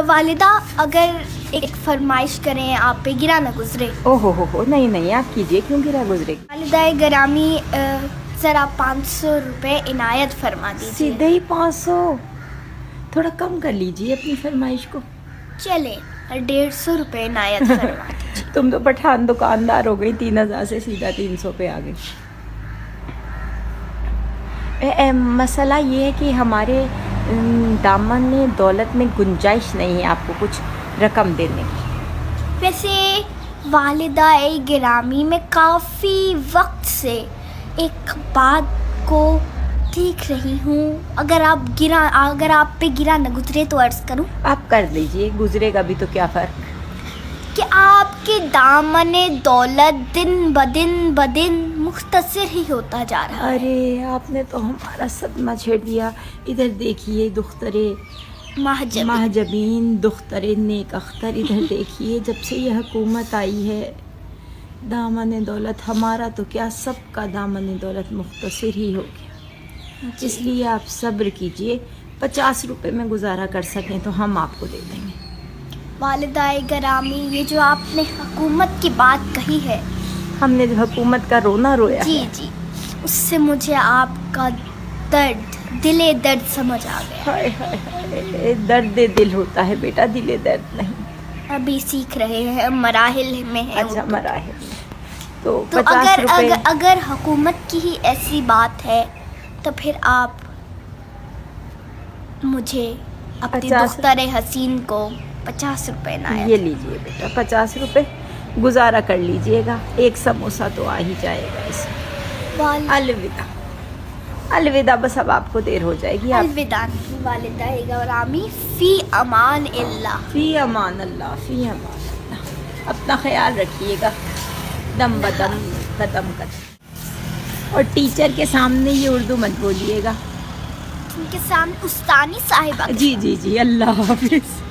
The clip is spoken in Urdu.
والدہ اگر ایک فرمائش کریں آپ پہ گرا نہ گزرے. او ہو نہیں نہیں آپ کیجیے، کیوں گرا گزرے گی؟ والدہ گرامی ذرا 500 روپے عنایت فرما دیجیے. سیدھے ہی 500؟ تھوڑا کم کر لیجیے اپنی فرمائش کو. چلے 150 روپے عنایت فرما دیجیے. تم تو پٹھان دکاندار ہو گئی، 3000 سے سیدھا 300 پہ آ گئی. مسئلہ یہ ہے کہ ہمارے دامن دولت میں گنجائش نہیں ہے آپ کو کچھ رقم دینے کی. ویسے والدہ گرامی میں کافی وقت سے ایک بات کو دیکھ رہی ہوں، اگر آپ پہ گرا نہ گزرے تو عرض کروں. آپ کر لیجئے، گزرے گا بھی تو کیا فرق. کہ آپ کے دامن دولت دن بدن مختصر ہی ہوتا جا رہا ہے. ارے آپ نے تو ہمارا صدمہ چھیڑ دیا. ادھر دیکھیے دخترے مہجبین، دخترے نیک اختر، ادھر دیکھیے جب سے یہ حکومت آئی ہے دامن دولت ہمارا تو کیا سب کا دامن دولت مختصر ہی ہو گیا. اس لیے آپ صبر کیجئے، 50 روپے میں گزارا کر سکیں تو ہم آپ کو دے دیں گے. والدہ گرامی یہ جو آپ نے حکومت کی بات کہی ہے، ہم نے جو حکومت کا رونا رویا جی ہے، جی، اس سے مجھے آپ کا دل درد سمجھ آ گیا. ہائے ہائے ہائے، درد دل ہوتا ہے بیٹا، دل درد نہیں. ابھی سیکھ رہے ہیں، مراحل میں ہیں. اچھا مراحل میں تو تو 50 روپے. اگر حکومت کی ہی ایسی بات ہے تو پھر آپ مجھے اپنی دختر حسین کو 50 روپے عنایت. یہ لیجئے بیٹا 50 روپے، گزارا کر لیجئے گا. ایک سموسہ تو آ ہی جائے گا اس میں. الوداع الوداع، بس اب آپ کو دیر ہو جائے گی. الوداع والدہ گرامی، فی امان اللہ. فی امان اللہ، فی امان اللہ. اپنا خیال رکھیے گا، دم بدم قدم قدم. اور ٹیچر کے سامنے یہ اردو مت بولیے گا. ان کے سامنے استانی صاحبہ. جی جی جی، اللہ حافظ.